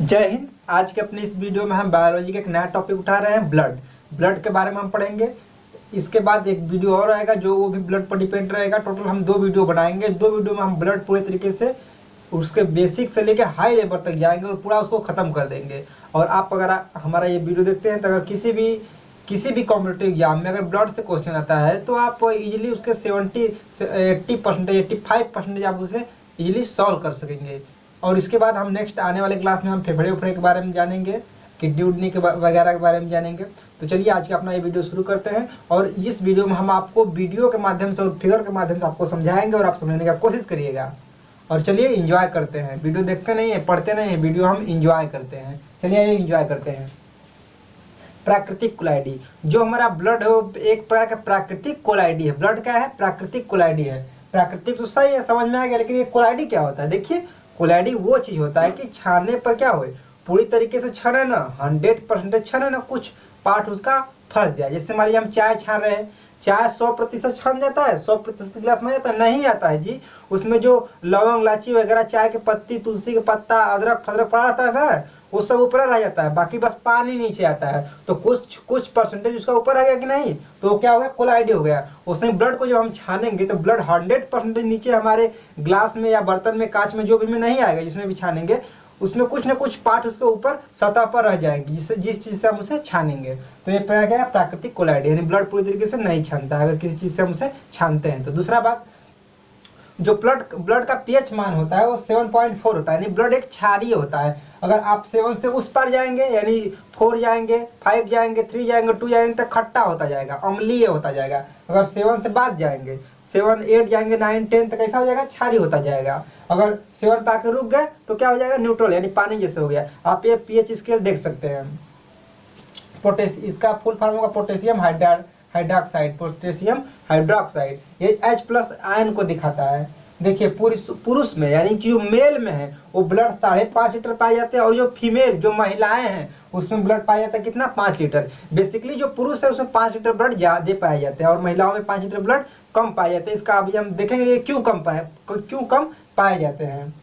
जय हिंद। आज के अपने इस वीडियो में हम बायोलॉजी का एक नया टॉपिक उठा रहे हैं, ब्लड के बारे में हम पढ़ेंगे। इसके बाद एक वीडियो और आएगा जो वो भी ब्लड पर डिपेंड रहेगा। टोटल हम 2 वीडियो बनाएंगे। 2 वीडियो में हम ब्लड पूरे तरीके से उसके बेसिक से लेकर हाई लेवल तक जाएंगे और पूरा उसको खत्म कर देंगे। और आप अगर हमारा ये वीडियो देखते हैं तो अगर किसी भी कॉम्पिटेटिव एग्जाम में अगर ब्लड से क्वेश्चन आता है तो आप इजीली उसके 70 से 80% 85% आप उसे इजीली सॉल्व कर सकेंगे। और इसके बाद हम नेक्स्ट आने वाले क्लास में हम फेफड़े के बारे में जानेंगे, किडनी के वगैरह के बारे में जानेंगे। तो चलिए आज का अपना ये वीडियो शुरू करते हैं। और इस वीडियो में हम आपको वीडियो के माध्यम से और फिगर के माध्यम से आपको समझाएंगे और आप समझने का कोशिश करिएगा। और चलिए इंजॉय करते हैं। वीडियो देखते नहीं है, पढ़ते नहीं है, वीडियो हम इंजॉय करते हैं। चलिए इंजॉय करते हैं। प्राकृतिक कोलाइडी, जो हमारा ब्लड है वो एक प्रकार का प्राकृतिक कोलाइडी है। ब्लड क्या है? प्राकृतिक कोलाइडी है। प्राकृतिक तो सही है, समझ में आ गया, लेकिन ये कोलाइडी क्या होता है? देखिए, कोलाइडी वो चीज होता है कि छानने पर क्या हो, पूरी तरीके से छने ना, 100% छने ना, कुछ पार्ट उसका फंस जाए। जैसे मान लीजिए हम चाय छान रहे हैं, चाय 100% छन जाता है, 100% गिलास में जाता है? नहीं आता है जी। उसमें जो लौंग इलायची वगैरह, चाय के पत्ती, तुलसी के पत्ता, अदरक फदरक पड़ा रहता है ना, वो सब ऊपर रह जाता है, बाकी बस पानी नीचे आता है। तो कुछ परसेंटेज उसका ऊपर आ गया कि नहीं, तो क्या हो गया? कोलाइडी हो गया। उसमें ब्लड को जब हम छानेंगे तो ब्लड 100% नीचे हमारे ग्लास में या बर्तन में, कांच में, जो भी में नहीं आएगा। जिसमें भी छानेंगे उसमें कुछ ना कुछ पार्ट उसके ऊपर सतह पर रह जाएंगे, जिस चीज से हम उसे छानेंगे। तो ये क्या है? प्राकृतिक कोलाइडी, यानी ब्लड पूरी तरीके से नहीं छानता है अगर किसी चीज से हम उसे छानते हैं तो। दूसरा बात, जो ब्लड का पीएच मान होता है वो 7.4 होता है, यानी ब्लड एक क्षारीय होता है। अगर आप 7 से उस पर जाएंगे, यानी 4 जाएंगे, 5 जाएंगे, 3 जाएंगे, 2 जाएंगे, तो खट्टा होता जाएगा, अम्लीय होता जाएगा। अगर 7 से बाद जाएंगे, 7, 8 जाएंगे, 9, 10 तक कैसा हो जाएगा? क्षारीय होता जाएगा। अगर 7 पे आके रुक गए तो क्या हो जाएगा? न्यूट्रल, यानी पानी जैसे हो गया। आप ये पीएच स्केल देख सकते हैं। इसका फुल फॉर्म होगा पोटेशियम हाइड्रोक्साइड, पोटेशियम हाइड्रोक्साइड। ये H+ आयन को दिखाता है। देखिए, पुरुष में, यानी कि जो मेल में है वो ब्लड 5.5 लीटर पाए जाते हैं, और जो फीमेल, जो महिलाएं हैं, उसमें ब्लड पाया जाता है कितना? 5 लीटर। बेसिकली जो पुरुष है उसमें 5 लीटर ब्लड ज्यादा पाए जाते हैं और महिलाओं में 5 लीटर ब्लड कम पाए जाते हैं। इसका अभी हम देखेंगे क्यों कम पाए जाते हैं।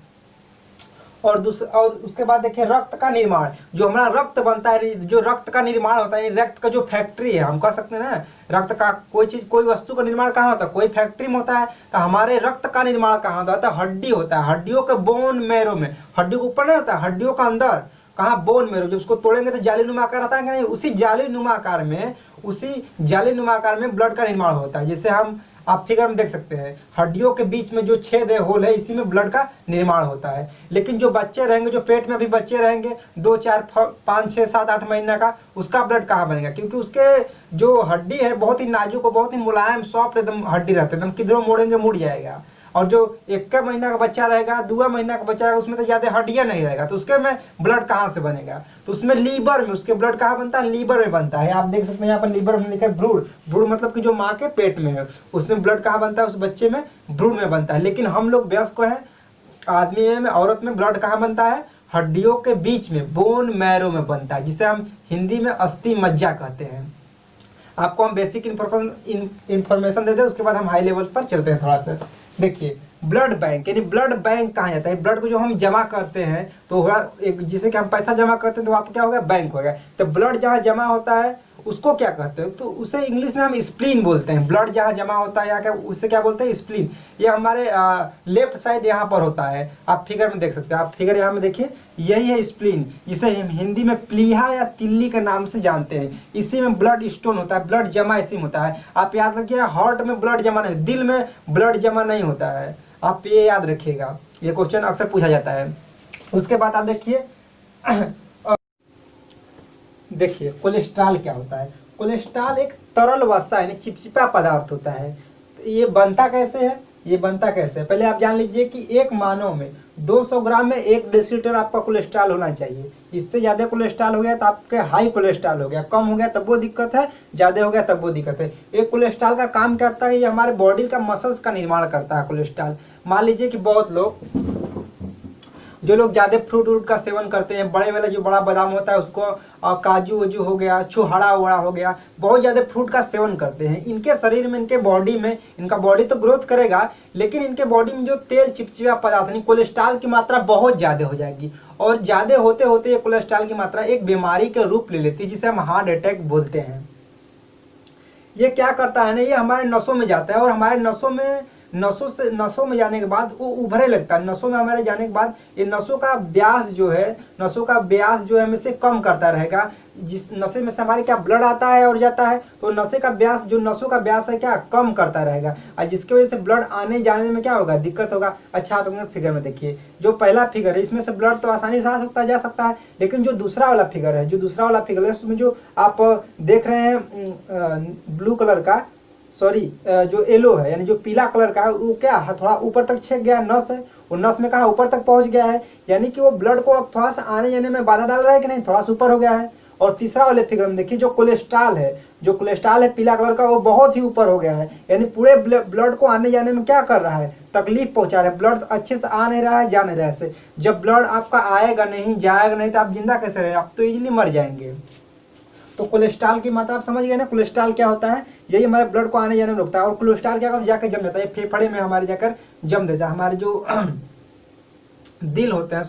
और उसके बाद देखिए, रक्त का निर्माण, जो हमारा रक्त बनता है, जो रक्त का निर्माण होता है, रक्त का जो फैक्ट्री है, हम कह सकते हैं ना, रक्त का कोई वस्तु का निर्माण कहाँ होता है? कोई फैक्ट्री में होता है। तो हमारे रक्त का निर्माण कहाँ होता है? हड्डी होता है, हड्डियों के बोन मैरो में। हड्डियों के ऊपर नहीं होता, हड्डियों का अंदर, कहाँ? Bone marrow. जब उसको तोड़ेंगे तो जाली नुमा आकार आता है कि नहीं? उसी जाली नुमा आकार में ब्लड का निर्माण होता है। जिससे आप फिगर में देख सकते हैं, हड्डियों के बीच में जो छेद है, होल है, इसी में ब्लड का निर्माण होता है। लेकिन जो बच्चे रहेंगे, जो पेट में अभी बच्चे रहेंगे 2, 4, 5, 6, 7, 8 महीना का, उसका ब्लड कहाँ बनेगा? क्योंकि उसके जो हड्डी है बहुत ही नाजुक और बहुत ही मुलायम, सॉफ्ट एकदम हड्डी रहता है, एकदम किधरों मोड़ेंगे मुड़ जाएगा। और जो 1 महीना का बच्चा रहेगा, 2 महीना का बच्चा रहेगा, उसमें तो ज्यादा हड्डियां नहीं रहेगा, तो उसके में ब्लड कहाँ से बनेगा? तो उसमें लीवर में, उसके ब्लड कहाँ बनता है? लीवर में बनता है। आप देख सकते हैं यहाँ पर लीवर में लिखा है भ्रूण मतलब कि जो माँ के पेट में है, उसमें ब्लड कहाँ बनता है? उस बच्चे में भ्रूण में बनता है। लेकिन हम लोग वयस्क हैं, आदमी में, औरत में ब्लड कहाँ बनता है? हड्डियों के बीच में, बोन मैरो में बनता है, जिसे हम हिंदी में अस्थि मज्जा कहते हैं। आपको हम बेसिक इंफॉर्मेशन दे दें, उसके बाद हम हाई लेवल पर चलते हैं थोड़ा सा। देखिए, ब्लड बैंक, यानी ब्लड बैंक कहाँ जाता है? ब्लड को जो हम जमा करते हैं तो एक, जिसे कि हम पैसा जमा करते हैं तो आपको क्या होगा? बैंक हो गया। तो ब्लड जहाँ जमा होता है उसको क्या कहते हैं? तो उसे इंग्लिश में हम स्प्लीन बोलते हैं। ब्लड जहाँ जमा होता है या क्या, उसे क्या बोलते हैं? स्प्लीन। ये हमारे लेफ्ट साइड यहाँ पर होता है, आप फिगर में देख सकते हैं। आप फिगर यहाँ में देखिए, यही है स्प्लीन। इसे हम हिंदी में प्लीहा या तिल्ली के नाम से जानते हैं। इसी में ब्लड स्टोन होता है, ब्लड जमा इसी में होता है। आप याद रखिए, हार्ट में ब्लड जमा नहीं, दिल में ब्लड जमा नहीं होता है। आप ये याद रखिएगा, ये क्वेश्चन अक्सर पूछा जाता है। उसके बाद आप देखिए कोलेस्ट्रॉल क्या होता है? कोलेस्ट्रॉल एक तरल अवस्था यानी चिपचिपा पदार्थ होता है। तो ये बनता कैसे है? पहले आप जान लीजिए कि एक मानव में 200 ग्राम में 1 डेसीलीटर आपका कोलेस्ट्रॉल होना चाहिए। इससे ज्यादा कोलेस्ट्रॉल हो गया तो आपके हाई कोलेस्ट्रॉल हो गया, कम हो गया तब वो दिक्कत है, ज्यादा हो गया तब वो दिक्कत है। एक कोलेस्ट्रॉल का काम करता है, ये हमारे बॉडी का मसल्स का निर्माण करता है कोलेस्ट्रॉल। मान लीजिए कि बहुत जो लोग ज्यादा फ्रूट व्रूट का सेवन करते हैं, बड़े वाला जो बड़ा बादाम होता है उसको, काजू वजू हो गया, छुहाड़ा वड़ा हो गया, बहुत ज्यादा फ्रूट का सेवन करते हैं, इनके शरीर में, इनके बॉडी में, इनका बॉडी तो ग्रोथ करेगा लेकिन इनके बॉडी में जो तेल चिपचिपा पदार्थ यानी कोलेस्ट्रॉल की मात्रा बहुत ज्यादा हो जाएगी। और ज्यादा होते होते ये कोलेस्ट्रॉल की मात्रा एक बीमारी के रूप ले लेती है जिसे हम हार्ट अटैक बोलते हैं। ये क्या करता है ना, ये हमारे नसों में जाता है और हमारे नसों में जाने के बाद वो उभरने लगता है। नसों में हमारे जाने के बाद ये नसों का व्यास जो है हमें से कम करता रहेगा। जिस नशे में से हमारे क्या ब्लड आता है और जाता है, तो नशे का व्यास, जो नसों का व्यास है क्या कम करता रहेगा, और जिसकी वजह से ब्लड आने जाने में क्या होगा, दिक्कत होगा। अच्छा आप अपने फिगर में देखिए, जो पहला फिगर है इसमें से ब्लड तो आसानी से आ सकता जा सकता है, लेकिन जो दूसरा वाला फिगर है उसमें जो आप देख रहे हैं ब्लू कलर का, सॉरी जो येलो है यानी जो पीला कलर का है, वो क्या है, थोड़ा ऊपर तक छेक गया, नस है, वो नस में कहा ऊपर तक पहुंच गया है, यानी कि वो ब्लड को अब थोड़ा सा आने जाने में बाधा डाल रहा है कि नहीं, थोड़ा सा ऊपर हो गया है। और तीसरा वाले फिगर में देखिए, जो कोलेस्ट्रॉल है पीला कलर का, वो बहुत ही ऊपर हो गया है, यानी पूरे ब्लड को आने जाने में क्या कर रहा है, तकलीफ पहुंचा रहा है, ब्लड अच्छे से आ नहीं रहा है, जा नहीं रहा है। जब ब्लड आपका आएगा नहीं, जाएगा नहीं, तो आप जिंदा कैसे रहेंगे, आप तो इजीली मर जाएंगे। तो कोलेस्ट्रॉल की मात्रा आप समझ गए ना, कोलेस्ट्रॉल क्या होता है, यही हमारे ब्लड को आने जाने में रोकता है। और कोलेस्ट्रॉल क्या करता है, जाकर जम जाता है, फेफड़े में हमारे जाकर जम देता है। हमारे जो दिल होते हैं,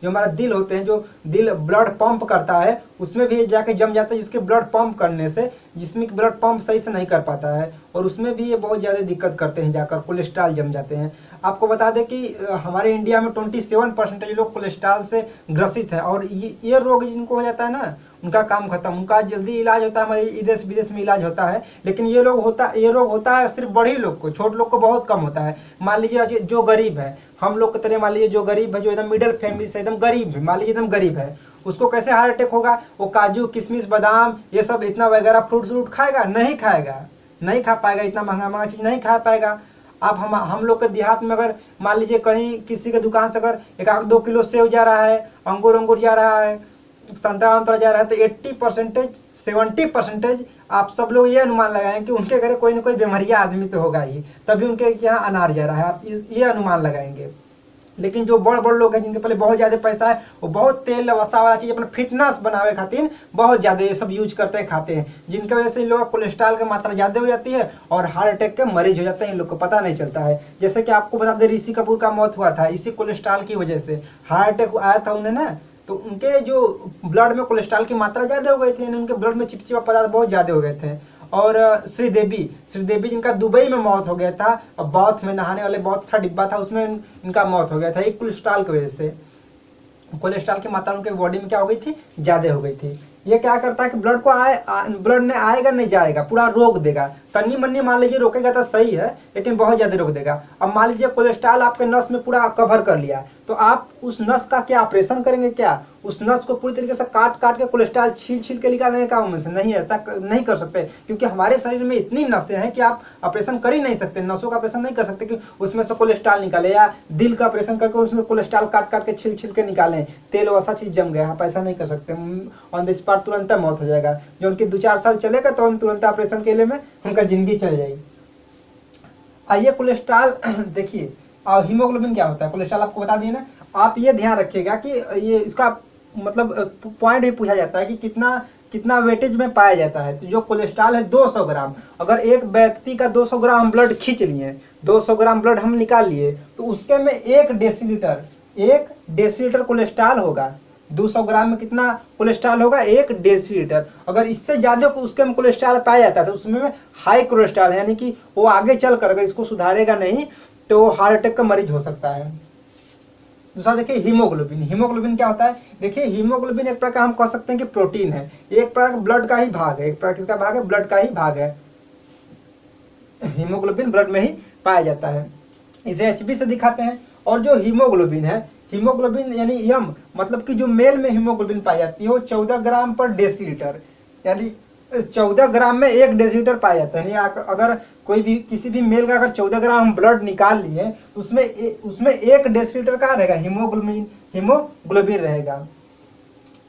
जो हमारा दिल होते हैं, जो दिल ब्लड पंप करता है, उसमें भी जाके जम जाता है, जिसके ब्लड पंप करने से जिसमें ब्लड पंप सही से नहीं कर पाता है, और उसमें भी ये बहुत ज़्यादा दिक्कत करते हैं, जाकर कोलेस्ट्रॉल जम जाते हैं। आपको बता दें कि हमारे इंडिया में 27% लोग कोलेस्ट्रॉल से ग्रसित है, और ये रोग जिनको हो जाता है ना, उनका काम खत्म, उनका जल्दी इलाज होता है, हमारे देश विदेश में इलाज होता है। लेकिन ये रोग होता है सिर्फ बड़े लोग को, छोटे लोग को बहुत कम होता है। मान लीजिए जो गरीब है, हम लोग की तरह, मान लीजिए जो गरीब है, जो एकदम मिडिल फैमिली से एकदम गरीब है, मान लीजिए एकदम गरीब है, उसको कैसे हार्ट अटैक होगा, वो काजू किशमिश बादाम ये सब इतना वगैरह फ्रूट खाएगा, नहीं खाएगा, नहीं खा पाएगा, इतना महंगा चीज नहीं खा पाएगा। आप हम लोग के देहात में अगर मान लीजिए कहीं किसी के दुकान से अगर 1-2 किलो सेव जा रहा है, अंगूर जा रहा है, संतरा जा रहा है, तो 80% 70% आप सब लोग ये अनुमान लगाएं कि उनके घर कोई ना कोई बीमारिया आदमी तो होगा ही, तभी उनके यहाँ अनार जा रहा है, आप ये अनुमान लगाएंगे। लेकिन जो बड़ लोग हैं, जिनके पहले बहुत ज्यादा पैसा है, वो बहुत तेल वसा वाला चीज अपना फिटनेस बनावे खातिर बहुत ज्यादा ये सब यूज करते हैं, खाते हैं, जिनकी वजह से इन लोगों का कोलेस्ट्रॉल की मात्रा ज्यादा हो जाती है और हार्ट अटैक के मरीज हो जाते हैं, इन लोग को पता नहीं चलता है। जैसे कि आपको बता दें, ऋषि कपूर का मौत हुआ था इसी कोलेस्ट्रॉल की वजह से, हार्ट अटैक आया था उन्हें ना, तो उनके जो ब्लड में कोलेस्ट्रॉल की मात्रा ज्यादा हो गई थी, उनके ब्लड में चिपचिपा पदार्थ बहुत ज्यादा हो गए थे। और श्रीदेवी जिनका दुबई में मौत हो गया था, और बौथ में नहाने वाले बौथ का डिब्बा था, उसमें इनका मौत हो गया था, एक कोलेस्ट्रॉल की वजह से। कोलेस्ट्रॉल की मात्रा उनके बॉडी में क्या हो गई थी, ज्यादा हो गई थी। ये क्या करता है कि ब्लड को ब्लड ने आएगा नहीं जाएगा, पूरा रोक देगा, तन्नी मन्नी मान लीजिए रोकेगा तो सही है, लेकिन बहुत ज्यादा रोक देगा। अब मान लीजिए कोलेस्ट्रॉल आपके नस में पूरा कवर कर लिया, तो आप उस नस का क्या ऑपरेशन करेंगे, क्या उस नस को पूरी तरीके से काट के कोलेस्ट्रॉल छील के निकालने का उम्मीद से नहीं, ऐसा नहीं कर सकते, क्योंकि हमारे शरीर में इतनी नसें हैं कि आप ऑपरेशन कर ही नहीं सकते, नसों का ऑपरेशन नहीं कर सकते कि उसमें से कोलेस्ट्रॉल निकाले, या दिल का ऑपरेशन करके उसमें कोलेस्ट्रॉल काट के छील के निकालें, तेल वैसा चीज जम गया, आप ऐसा नहीं कर सकते, ऑन द स्पॉट तुरंत मौत हो जाएगा। जो उनकी 2-4 साल चलेगा तो तुरंत ऑपरेशन के लिए में उनका जिंदगी चल जाएगी। आइए कोलेस्ट्रॉल देखिए, और हीमोग्लोबिन क्या होता है, कोलेस्ट्रॉल आपको बता दिए ना। आप ये ध्यान रखिएगा कि ये इसका मतलब पॉइंट भी पूछा जाता है कि कितना वेटेज में पाया जाता है। तो जो कोलेस्ट्रॉल है 200 ग्राम, अगर एक व्यक्ति का 200 ग्राम ब्लड खींच लिए, 200 ग्राम ब्लड हम निकाल लिए, तो उसके में 1 डेसीलीटर कोलेस्ट्रॉल होगा। 200 ग्राम में कितना कोलेस्ट्रॉल होगा, 1 डेसीलीटर। अगर इससे ज्यादा उसके में कोलेस्ट्रॉल पाया जाता है तो उसमें हाई कोलेस्ट्रॉल, यानी कि वो आगे चल कर अगर इसको सुधारेगा नहीं तो हार्ट अटैक का मरीज हो सकता है। दूसरा देखिए हीमोग्लोबिन क्या होता है। देखिए हीमोग्लोबिन एक प्रकार हम कह सकते हैं कि प्रोटीन है, एक प्रकार ब्लड का ही भाग है, एक प्रकार किसका भाग है, ब्लड का ही भाग है। हीमोग्लोबिन ब्लड में ही पाया जाता है, इसे HB से दिखाते हैं। और जो हीमोग्लोबिन है, हीमोग्लोबिन यानी यम मतलब कि जो मेल में हीमोग्लोबिन पाई जाती है वो 14 ग्राम पर डेसीलीटर, यानी 14 ग्राम में 1 डेसीलीटर पाया जाता है। यानी अगर कोई भी किसी भी मेल का अगर 14 ग्राम ब्लड निकाल लिए तो उसमें 1 डेसीलीटर का रहेगा हीमोग्लोबिन रहेगा,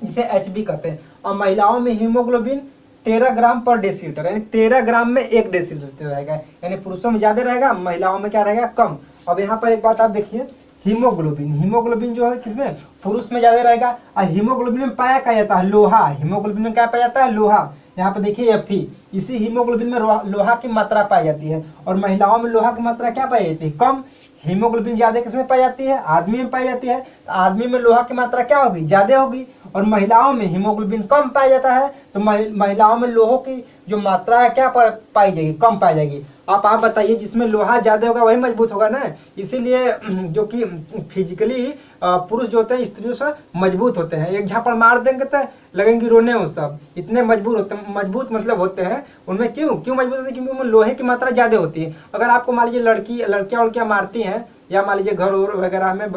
इसे HB कहते हैं। और महिलाओं में हीमोग्लोबिन 13 ग्राम पर डेसीलीटर, यानी 13 ग्राम में 1 डेसीलीटर रहेगा, यानी पुरुषों में ज्यादा रहेगा, महिलाओं में क्या रहेगा, कम। अब यहाँ पर एक बात आप देखिए, हीमोग्लोबिन, हीमोग्लोबिन जो है किसमें, पुरुष में ज्यादा रहेगा। और हीमोग्लोबिन में पाया क्या जाता है, लोहा। हीमोग्लोबिन में क्या पाया जाता है, लोहा। यहाँ पे देखिए Fe, इसी हीमोग्लोबिन में लोहा की मात्रा पाई जाती है। और महिलाओं में लोहा की मात्रा क्या पाई जाती है, कम। हीमोग्लोबिन ज्यादा किसमें पाई जाती है, आदमी में पाई जाती है। तो आदमी में लोहा की मात्रा क्या होगी, ज्यादा होगी। और महिलाओं में हीमोग्लोबिन कम पाया जाता है, तो महिलाओं में लोहों की जो मात्रा है क्या पाई जाएगी, कम पाई जाएगी। आप बताइए, जिसमें लोहा ज्यादा होगा वही मजबूत होगा ना। इसीलिए जो कि फिजिकली पुरुष जो होते हैं स्त्रियों से मजबूत होते हैं। एक झापड़ मार देंगे तो लगेंगे रोने, वो सब इतने मजबूत होते हैं। मजबूत मतलब होते हैं उनमें, क्यों मजबूत होते हैं, क्योंकि उनमें लोहे की मात्रा ज्यादा होती है। अगर आपको मान लीजिए लड़कियां उड़कियां मारती हैं, या मान लीजिए घर वगैरह में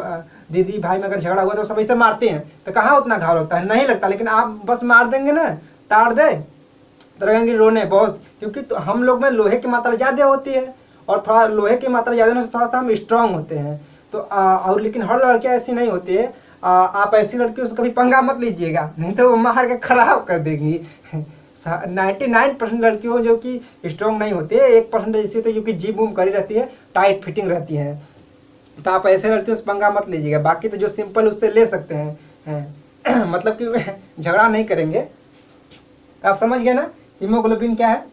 दीदी भाई में अगर झगड़ा हुआ तो सब ऐसे मारते हैं, तो कहाँ उतना घाव होता है, नहीं लगता। लेकिन आप बस मार देंगे ना, ताड़ दे, तो लगेंगे रोने बहुत, क्योंकि तो हम लोग में लोहे की मात्रा ज्यादा होती है। और थोड़ा लोहे की मात्रा ज्यादा होने से थोड़ा सा हम स्ट्रांग होते हैं। तो और लेकिन हर लड़कियां ऐसी नहीं होती है। आप ऐसी लड़कियों से कभी पंगा मत लीजिएगा, नहीं तो वो मार के खराब कर देगी। 99% लड़कियों जो कि स्ट्रांग नहीं होती है, 1% ऐसी होती है जो कि जिम वूम करी रहती है, टाइट फिटिंग रहती है। तो आप ऐसे लड़कियों से पंगा मत लीजिएगा। बाकी तो जो सिंपल उससे ले सकते हैं। मतलब कि झगड़ा नहीं करेंगे। आप समझ गए ना। हीमोग्लोबिन क्या है,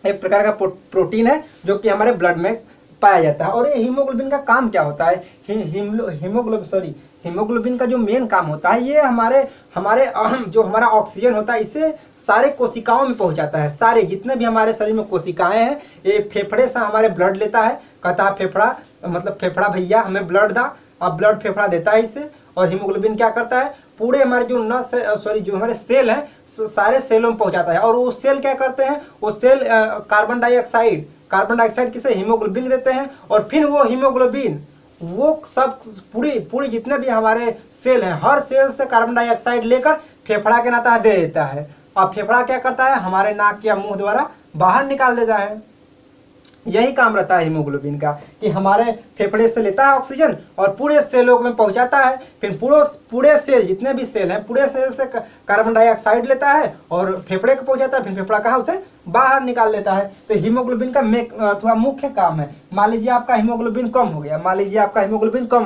एक प्रकार का प्रोटीन है जो कि हमारे ब्लड में पाया जाता है। और ये हीमोग्लोबिन का काम क्या होता है, हीमोग्लोबिन का जो मेन काम होता है, ये हमारे जो हमारा ऑक्सीजन होता है इसे सारे कोशिकाओं में पहुंचाता है। सारे जितने भी हमारे शरीर में कोशिकाएं हैं, ये फेफड़े से हमारे ब्लड लेता है। कहता है फेफड़ा, मतलब फेफड़ा भैया हमें ब्लड दा, अब ब्लड फेफड़ा देता है इसे। और हीमोग्लोबिन क्या करता है, पूरे हमारे जो नस जो हमारे सेल हैं, सारे सेलों में पहुंचाता है। और वो सेल क्या करते हैं, वो सेल कार्बन डाइऑक्साइड किसे, हीमोग्लोबिन देते हैं। और फिर वो हीमोग्लोबिन वो सब पूरी जितने भी हमारे सेल हैं, हर सेल से कार्बन डाइऑक्साइड लेकर फेफड़ा के नाता दे देता है। और फेफड़ा क्या करता है, हमारे नाक या मुंह द्वारा बाहर निकाल देता है। यही काम रहता है हीमोग्लोबिन का, कि हमारे फेफड़े से लेता है ऑक्सीजन और पूरे सेलों में पहुंचाता है। फिर पूरे सेल जितने भी सेल हैं, पूरे सेल से कार्बन डाइऑक्साइड लेता है और फेफड़े को पहुंचाता है। फिर फेफड़ा कहाँ उसे बाहर निकाल लेता है। तो हीमोग्लोबिन का अथवा मुख्य काम है। मान लीजिए आपका हीमोग्लोबिन कम हो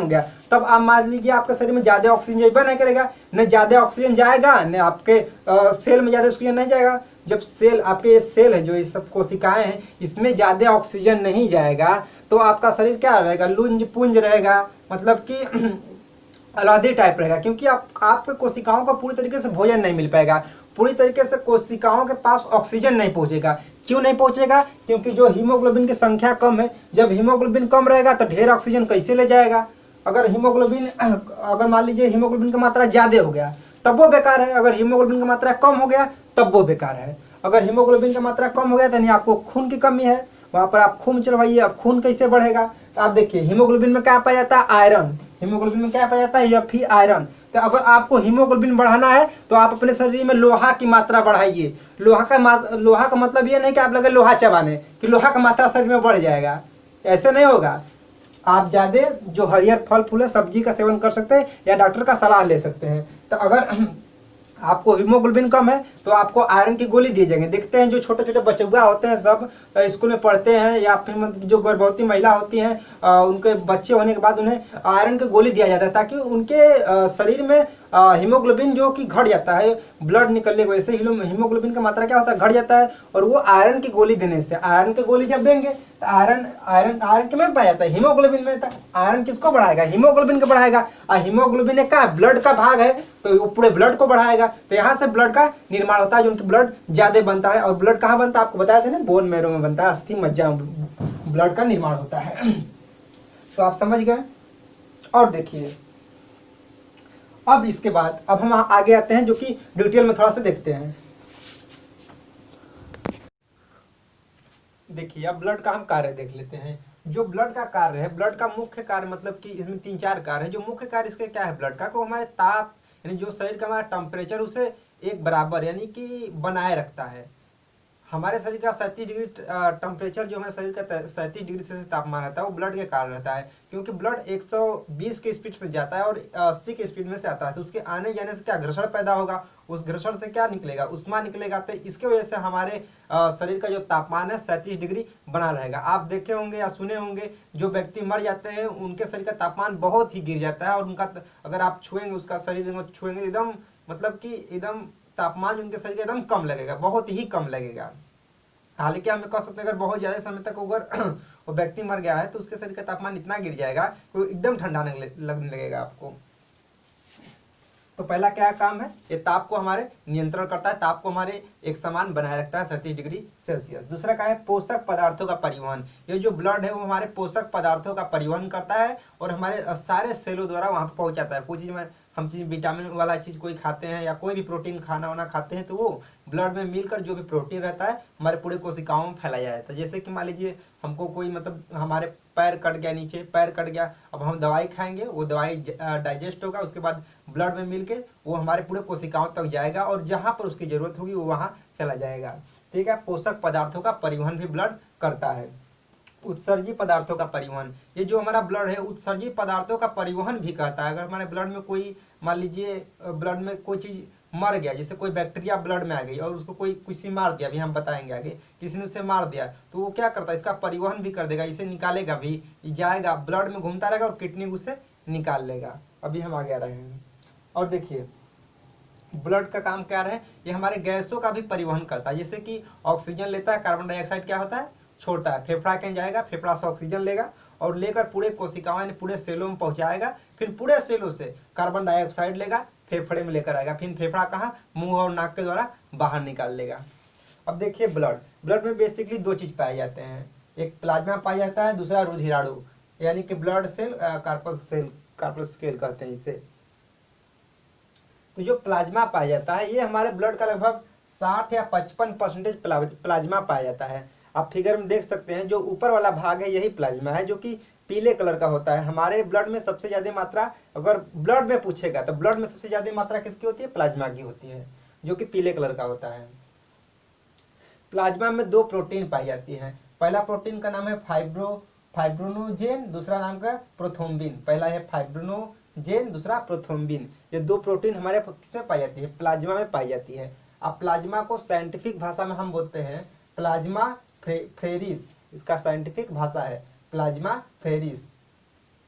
गया, तब आप मान लीजिए आपके शरीर में ज्यादा ऑक्सीजन जाइबा नहीं करेगा, न ज्यादा ऑक्सीजन जाएगा, न आपके सेल में ज्यादा ऑक्सीजन नहीं जाएगा। जब सेल, आपके ये सेल है, जो ये सब कोशिकाएं हैं, इसमें ज्यादा ऑक्सीजन नहीं जाएगा, तो आपका शरीर क्या रहेगा, लुंज पुंज रहेगा, मतलब कि अलादी टाइप रहेगा। क्योंकि आपके कोशिकाओं को पूरी तरीके से भोजन नहीं मिल पाएगा, पूरी तरीके से कोशिकाओं के पास ऑक्सीजन नहीं पहुंचेगा। क्यों नहीं पहुंचेगा, क्योंकि जो हीमोग्लोबिन की संख्या कम है। जब हीमोग्लोबिन कम रहेगा तो ढेर ऑक्सीजन कैसे ले जाएगा। अगर मान लीजिए हीमोग्लोबिन की मात्रा ज्यादा हो गया तब वो बेकार है, अगर हीमोग्लोबिन की मात्रा कम हो गया तब वो बेकार है। अगर हीमोग्लोबिन की मात्रा कम हो गया तो यानी आपको खून की कमी है, वहां पर आप खून चलवाइए, अब खून कैसे बढ़ेगा। तो आप देखिए हीमोग्लोबिन में क्या पाया जाता है, आयरन। हीमोग्लोबिन में क्या पाया जाता है, Fe आयरन। तो अगर आपको हीमोग्लोबिन बढ़ाना है तो आप अपने शरीर में लोहा की मात्रा बढ़ाइए। लोहा का मतलब ये नहीं कि आप लगे लोहा चबाने कि लोहा का मात्रा शरीर में बढ़ जाएगा, ऐसे नहीं होगा। आप ज्यादा जो हरियर फल फूल है, सब्जी का सेवन कर सकते हैं या डॉक्टर का सलाह ले सकते हैं। तो अगर आपको हीमोग्लोबिन कम है तो आपको आयरन की गोली दी जाएंगे। देखते हैं जो छोटे छोटे बच्चुआ होते हैं, सब स्कूल में पढ़ते हैं, या फिर जो गर्भवती महिला होती हैं, उनके बच्चे होने के बाद उन्हें आयरन की गोली दिया जाता है, ताकि उनके शरीर में हीमोग्लोबिन जो कि घट जाता है, ब्लड निकलने की वजह से हीमोग्लोबिन का मात्रा क्या होता है, घट जाता है। और वो आयरन की गोली देने से, आयरन की गोली जब देंगे तो आयरन किसमें पाया जाता है, हीमोग्लोबिन में। आयरन किसको बढ़ाएगा, हीमोग्लोबिन को बढ़ाएगा। और हीमोग्लोबिन एक ब्लड का भाग है, तो वो पूरे ब्लड को बढ़ाएगा। तो यहाँ से ब्लड का निर्माण होता है, जो उनकी ब्लड ज्यादा बनता है। और ब्लड कहाँ बनता है, आपको बताया था ना, बोन मैरो में बनता है, अस्थि मज्जा में ब्लड का निर्माण होता है। तो आप समझ गए। और देखिए अब इसके बाद अब हम आगे आते हैं, जो कि डिटेल में थोड़ा सा देखते हैं। देखिए अब ब्लड का हम कार्य देख लेते हैं। जो ब्लड का कार्य है, ब्लड का मुख्य कार्य, मतलब कि इसमें 3-4 कार्य है। जो मुख्य कार्य इसके क्या है, ब्लड का को हमारे ताप, यानी जो शरीर का हमारा टेम्परेचर उसे एक बराबर यानी कि बनाए रखता है। हमारे शरीर का 37 डिग्री टेम्परेचर, जो हमारे शरीर का 37 डिग्री से तापमान रहता है, वो ब्लड के कारण रहता है, क्योंकि ब्लड 120 के स्पीड से जाता है और 80 के स्पीड में से आता है। तो उसके आने जाने से क्या घर्षण पैदा होगा, उस घर्षण से क्या निकलेगा, उष्मा निकलेगा। तो इसके वजह से हमारे शरीर का जो तापमान है 37 डिग्री बना रहेगा। आप देखे होंगे या सुने होंगे, जो व्यक्ति मर जाते हैं उनके शरीर का तापमान बहुत ही गिर जाता है, और उनका अगर आप छुएंगे, उसका शरीर छुएंगे एकदम, मतलब कि एकदम तापमान उनके शरीर का एकदम कम लगेगा, बहुत ही कम लगेगा। हालांकि हम कह सकते हैं अगर बहुत ज्यादा समय तक अगर वो व्यक्ति मर गया है तो उसके शरीर का तापमान इतना गिर जाएगा कि वो एकदम ठंडा लगने लगेगा आपको। तो पहला क्या काम है, ये ताप को हमारे नियंत्रण करता है, ताप को हमारे एक समान बनाए रखता है 37 डिग्री सेल्सियस। दूसरा क्या है, पोषक पदार्थों का परिवहन। ये जो ब्लड है वो हमारे पोषक पदार्थों का परिवहन करता है और हमारे सारे सेलों द्वारा वहां पर पहुंचाता है। कुछ चीज में हम चीज विटामिन वाला चीज कोई खाते हैं या कोई भी प्रोटीन खाना वाना खाते हैं, तो वो ब्लड में मिलकर जो भी प्रोटीन रहता है हमारे पूरे कोशिकाओं में फैलाया जाता है। जैसे कि मान लीजिए हमको कोई मतलब हमारे पैर कट गया, नीचे पैर कट गया, अब हम दवाई खाएंगे, वो दवाई डाइजेस्ट होगा, उसके बाद ब्लड में मिलके वो हमारे पूरे कोशिकाओं तक जाएगा और जहां पर उसकी जरूरत होगी वो वहां चला जाएगा। ठीक है, पोषक पदार्थों का परिवहन भी ब्लड करता है। उत्सर्जी पदार्थों का परिवहन, ये जो हमारा ब्लड है उत्सर्जी पदार्थों का परिवहन भी करता है। अगर हमारे ब्लड में कोई, मान लीजिए ब्लड में कोई चीज मर गया, जैसे कोई बैक्टीरिया ब्लड में आ गई और उसको कोई किसी मार दिया, अभी हम बताएंगे आगे, किसी ने उसे मार दिया, तो वो क्या करता है, इसका परिवहन भी कर देगा, इसे निकालेगा भी, जाएगा ब्लड में घूमता रहेगा और किडनी उसे निकाल लेगा। अभी हम आगे आ रहे हैं और देखिए ब्लड का काम क्या है, ये हमारे गैसों का भी परिवहन करता है। जैसे कि ऑक्सीजन लेता है, कार्बन डाइऑक्साइड क्या होता है, छोड़ता है, फेफड़ा के जाएगा, फेफड़ा से ऑक्सीजन लेगा और लेकर पूरे कोशिकाओं यानी पूरे सेलों में पहुंचाएगा, फिर पूरे सेलों से कार्बन डाइऑक्साइड लेगा, फेफड़े में लेकर आएगा, फिर फेफड़ा कहाँ, मुंह और नाक के द्वारा बाहर निकाल लेगा। अब देखिए ब्लड में बेसिकली दो चीज पाए जाते हैं, एक प्लाज्मा पाया जाता है, दूसरा रुधिराणु यानी कि ब्लड सेल, कार्पस्केल कहते हैं इसे। तो जो प्लाज्मा पाया जाता है ये हमारे ब्लड का लगभग 60 या 55% प्लाज्मा पाया जाता है। आप फिगर में देख सकते हैं, जो ऊपर वाला भाग है यही प्लाज्मा है, जो कि पीले कलर का होता है। हमारे ब्लड में सबसे ज्यादा मात्रा, अगर ब्लड में पूछेगा तो ब्लड में सबसे ज्यादा मात्रा किसकी होती है, प्लाज्मा की होती है, जो कि पीले कलर का होता है। प्लाज्मा में दो प्रोटीन पाई जाती है। पहला प्रोटीन का नाम है फाइब्रोनोजेन, दूसरा नाम का प्रोथ्रोम्बिन। पहला है फाइब्रोनोजेन, दूसरा प्रोथ्रोम्बिन। ये दो प्रोटीन हमारे किसमें पाई जाती है, प्लाज्मा में पाई जाती है। अब प्लाज्मा को साइंटिफिक भाषा में हम बोलते हैं प्लाज्मा फेरिस, इसका साइंटिफिक भाषा है प्लाज्मा फेरिस।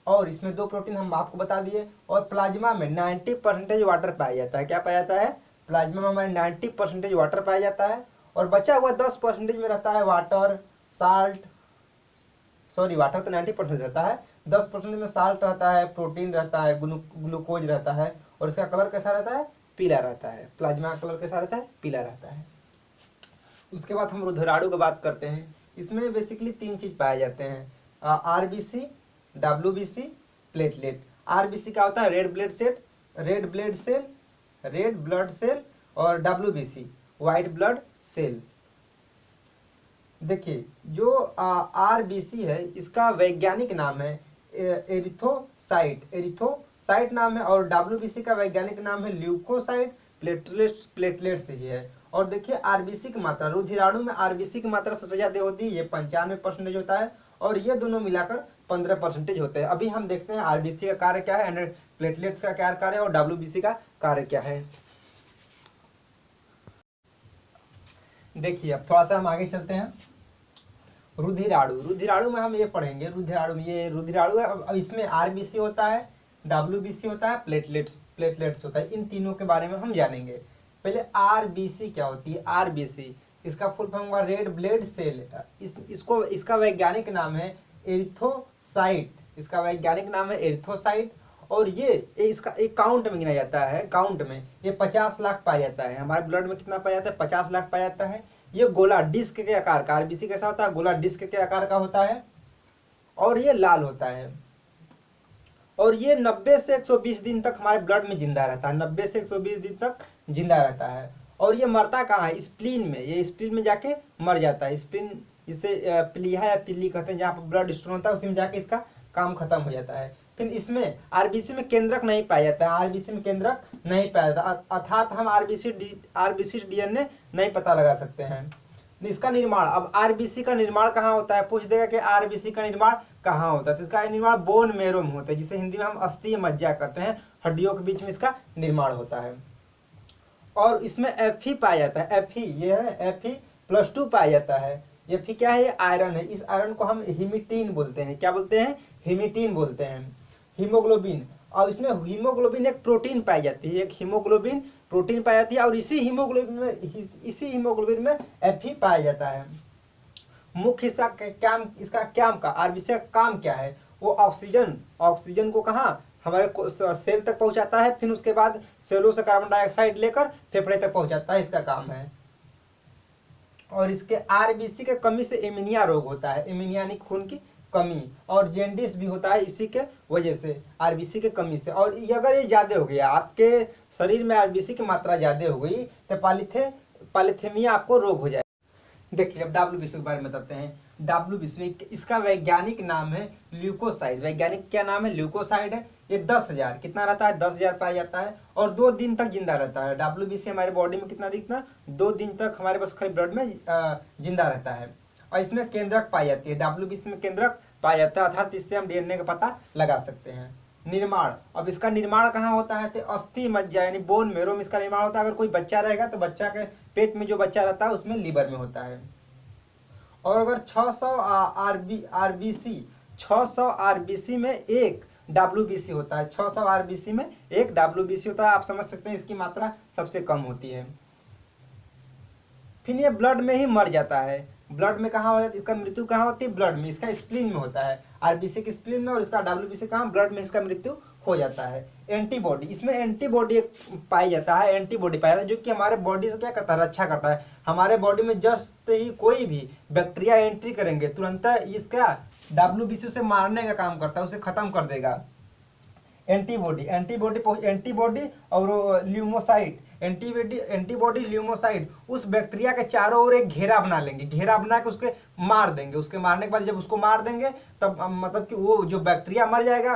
और इसमें दो प्रोटीन हम आपको बता दिए। और प्लाज्मा में 90% वाटर पाया जाता है। क्या पाया जाता है, प्लाज्मा में हमारे 90% वाटर पाया जाता है और बचा हुआ 10% में रहता है वाटर, साल्ट, सॉरी वाटर तो 90% रहता है, 10% में साल्ट रहता है, प्रोटीन रहता है, ग्लूकोज रहता है और इसका कलर कैसा रहता है, पीला रहता है। प्लाज्मा का कलर कैसा रहता है, पीला रहता है। उसके बाद हम रुधिराणु की बात करते हैं। इसमें बेसिकली तीन चीज पाए जाते हैं, आरबीसी, डब्ल्यूबीसी, प्लेटलेट। आरबीसी क्या होता है, रेड ब्लड सेल और डब्ल्यूबीसी व्हाइट ब्लड सेल। देखिए जो आरबीसी है इसका वैज्ञानिक नाम है एरिथोसाइट नाम है, और डब्ल्यूबीसी का वैज्ञानिक नाम है ल्यूकोसाइट, प्लेटलेट से ही है। और देखिए आरबीसी की मात्रा, रुधिराणु में आरबीसी की मात्रा सबसे ज्यादा होती है, ये 95% होता है और ये दोनों मिलाकर 15% होते हैं। अभी हम देखते हैं आरबीसी का कार्य क्या है, प्लेटलेट्स का क्या कार्य है और डब्ल्यूबीसी का कार्य क्या है। देखिए अब थोड़ा सा हम आगे चलते हैं। रुधिराणु में हम ये पढ़ेंगे, रुधिराणु है। अब इसमें आरबीसी होता है, डब्ल्यूबीसी होता है, प्लेटलेट्स होता है। इन तीनों के बारे में हम जानेंगे। पहले आरबीसी क्या होती है, आरबीसी इसका फुल फॉर्म हुआ रेड ब्लड सेल। इसका वैज्ञानिक नाम है एरिथोसाइट, इसका वैज्ञानिक नाम है एरिथोसाइट। और ये इसका एक काउंट में गिना जाता है, काउंट में ये 50 लाख पाया जाता है। हमारे ब्लड में कितना पाया जाता है, 50 लाख पाया जाता है। ये गोला डिस्क के आकार का, आरबीसी कैसा होता है, गोला डिस्क के आकार का होता है और ये लाल होता है। और ये 90 से 120 दिन तक हमारे ब्लड में जिंदा रहता है, 90 से 120 दिन तक जिंदा रहता है। और ये मरता कहाँ है, स्प्लीन में, ये स्प्लीन में जाके मर जाता है। स्प्लीन इसे प्लीहा या तिल्ली कहते हैं, जहाँ पर ब्लड स्टोर होता है उसी में जाके इसका काम खत्म हो जाता है। फिर इसमें आरबीसी में केंद्रक नहीं पाया जाता है, आरबीसी में केंद्रक नहीं पाया जाता, अर्थात हम आरबीसी डीएनए नहीं पता लगा सकते हैं। इसका निर्माण, अब आरबीसी का निर्माण कहाँ होता है, पूछ देगा कि आरबीसी का निर्माण कहाँ होता है, तो इसका निर्माण बोन मैरो में होता है, जिसे हिंदी में हम अस्थि मज्जा कहते हैं, हड्डियों के बीच में इसका निर्माण होता है। और इसमें Fe पाया जाता है, Fe ये है Fe+2 पाया जाता है। Fe क्या है, ये आयरन है, इस आयरन को हम हिमिटीन बोलते हैं, क्या बोलते हैं, हिमिटीन बोलते हैं, हीमोग्लोबिन। और इसमें हीमोग्लोबिन एक प्रोटीन पाई जाती है, एक हीमोग्लोबिन प्रोटीन पाई जाती है, और इसी हीमोग्लोबिन में Fe पाया जाता है। मुख्य इसका काम का आरबीसी का काम क्या है, वो ऑक्सीजन को कहाँ, हमारे सेल तक पहुंचाता है, फिर उसके बाद सेलों से कार्बन डाइऑक्साइड लेकर फेफड़े तक पहुंचाता है, इसका काम है। और इसके आरबीसी के कमी से एनीमिया रोग होता है, एनीमिया यानी खून की कमी, और जेंडिस भी होता है इसी के वजह से, आरबीसी के कमी से। और अगर ये ज्यादा हो गया, आपके शरीर में आरबीसी की मात्रा ज्यादा हो गई, तो पॉलीथेमिया आपको रोग हो जाए। देखिए अब डब्ल्यूबीसी के बारे में बताते हैं। डब्ल्यूबीसी इसका वैज्ञानिक नाम है ल्यूकोसाइड, वैज्ञानिक क्या नाम है, ल्यूकोसाइड है। ये 10,000 कितना रहता है, 10,000 पाया जाता है, और 2 दिन तक जिंदा रहता है। डब्ल्यूबीसी हमारे बॉडी में कितना 2 दिन तक हमारे बस खाली ब्लड में जिंदा रहता है। और इसमें केंद्रक पाई जाती है, डब्ल्यूबीसी में केंद्रक पाया जाता है, अर्थात इससे हम डीएनए का पता लगा सकते हैं। निर्माण, अब इसका निर्माण कहाँ होता है, तो अस्थि मज्जा यानी बोन मैरो में इसका निर्माण होता है। अगर कोई बच्चा रहेगा तो बच्चा के पेट में जो बच्चा रहता है उसमें लीवर में होता है। और अगर 600 आरबीसी में एक डब्ल्यूबीसी होता है, 600 आरबीसी में एक डब्ल्यूबीसी होता है, आप समझ सकते हैं इसकी मात्रा सबसे कम होती है। फिर ये ब्लड में ही मर जाता है, ब्लड में कहाँ हो जाती है, इसका मृत्यु कहाँ होती है, ब्लड में, इसका स्प्लीन में होता है, आरबीसी के स्प्लीन में, और इसका डब्ल्यूबीसी कहाँ, ब्लड में, इसका मृत्यु हो जाता है। एंटीबॉडी, इसमें एंटीबॉडी एक पाई जाता है, एंटीबॉडी पाया जाता है, जो कि हमारे बॉडी से क्या करता है, रक्षा करता है। हमारे बॉडी में जस्ट ही कोई भी बैक्टीरिया एंट्री करेंगे, तुरंत इसका डब्ल्यूबीसी से मारने का काम करता है, उसे खत्म कर देगा। एंटीबॉडी और ल्यूमोसाइट, एंटीबॉडी ल्यूमोसाइट उस बैक्टीरिया के चारों ओर एक घेरा बना लेंगे, घेरा बना के उसके मार देंगे। उसके मारने के बाद जब उसको मार देंगे तब मतलब कि वो जो बैक्टीरिया मर जाएगा,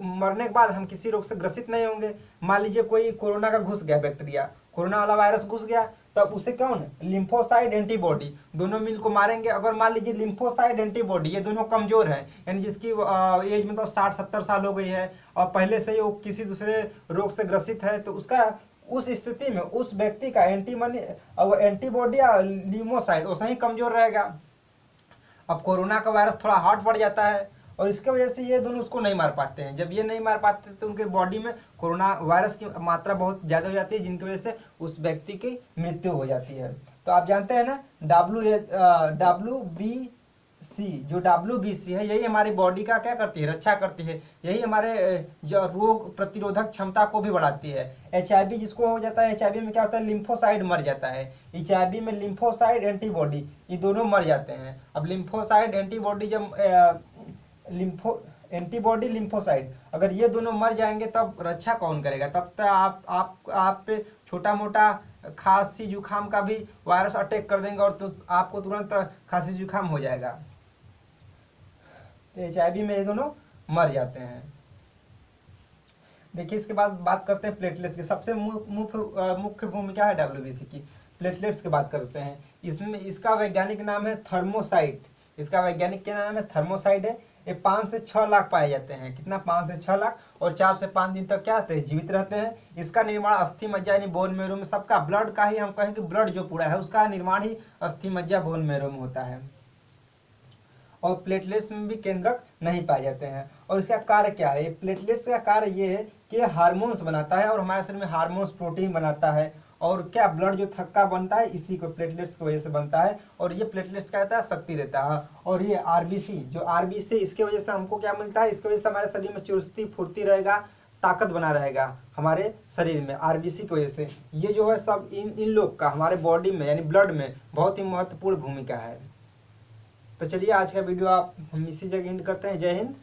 मरने के बाद हम किसी रोग से ग्रसित नहीं होंगे। मान लीजिए कोई कोरोना का घुस गया बैक्टीरिया, कोरोना वाला वायरस घुस गया, तब उसे कौन, लिम्फोसाइड एंटीबॉडी, दोनों मिल को मारेंगे। अगर मान लीजिए लिम्फोसाइड एंटीबॉडी ये दोनों कमजोर है, यानी जिसकी एज मतलब 60-70 साल हो गई है और पहले से ही वो किसी दूसरे रोग से ग्रसित है, तो उसका उस स्थिति में उस व्यक्ति का एंटीबॉडी या लिम्फोसाइड वैसे ही कमजोर रहेगा। अब कोरोना का वायरस थोड़ा हार्ड पड़ जाता है, और इसके वजह से ये दोनों उसको नहीं मार पाते हैं। जब ये नहीं मार पाते तो उनके बॉडी में कोरोना वायरस की मात्रा बहुत ज्यादा हो जाती है, जिनकी वजह से उस व्यक्ति की मृत्यु हो जाती है। तो आप जानते हैं ना, डब्ल्यूबीसी जो डब्ल्यूबीसी है, यही हमारी बॉडी का क्या करती है, रक्षा करती है। यही हमारे जो रोग प्रतिरोधक क्षमता को भी बढ़ाती है। HIV जिसको हो जाता है, HIV में क्या होता है, लिम्फोसाइड मर जाता है। HIV में लिम्फोसाइड एंटीबॉडी ये दोनों मर जाते हैं। अब लिम्फोसाइड एंटीबॉडी जब एंटीबॉडी लिम्फोसाइड अगर ये दोनों मर जाएंगे तब रक्षा कौन करेगा, तब तक आप पे छोटा मोटा खांसी जुकाम का भी वायरस अटैक कर देंगे, और तो आपको तुरंत खांसी जुकाम हो जाएगा। तो HIV में ये दोनों मर जाते हैं। देखिए इसके बाद बात करते हैं प्लेटलेट्स की। सबसे मुख्य भूमिका है डब्ल्यूबीसी की, प्लेटलेट्स की बात करते हैं। इसमें इसका वैज्ञानिक नाम है थर्मोसाइट, इसका वैज्ञानिक क्या नाम है, थर्मोसाइट है। ये 5 से 6 लाख पाए जाते हैं, कितना, 5 से 6 लाख, और 4 से 5 दिन तक क्या रहते हैं, जीवित रहते हैं। इसका निर्माण अस्थि मज्जा यानी बोन मैरो में, सबका ब्लड का ही हम कहें कि ब्लड जो पूरा है उसका निर्माण ही अस्थि मज्जा बोन मैरो में होता है। और प्लेटलेट्स में भी केंद्रक नहीं पाए जाते हैं। और इसका कार्य क्या है, प्लेटलेट्स का कार्य ये है कि ये हार्मोन्स बनाता है, और हमारे शरीर में हार्मोन्स प्रोटीन बनाता है। और क्या, ब्लड जो थक्का बनता है इसी को प्लेटलेट्स की वजह से बनता है। और ये प्लेटलेट्स क्या रहता है, शक्ति देता है। और ये आरबीसी, जो आरबीसी इसके वजह से हमको क्या मिलता है, इसकी वजह से हमारे शरीर में चुस्ती फुर्ती रहेगा, ताकत बना रहेगा हमारे शरीर में, आरबीसी की वजह से। ये जो है सब इन लोग का हमारे बॉडी में यानी ब्लड में बहुत ही महत्वपूर्ण भूमिका है। तो चलिए आज का वीडियो हम इसी जगह एंड करते हैं। जय हिंद।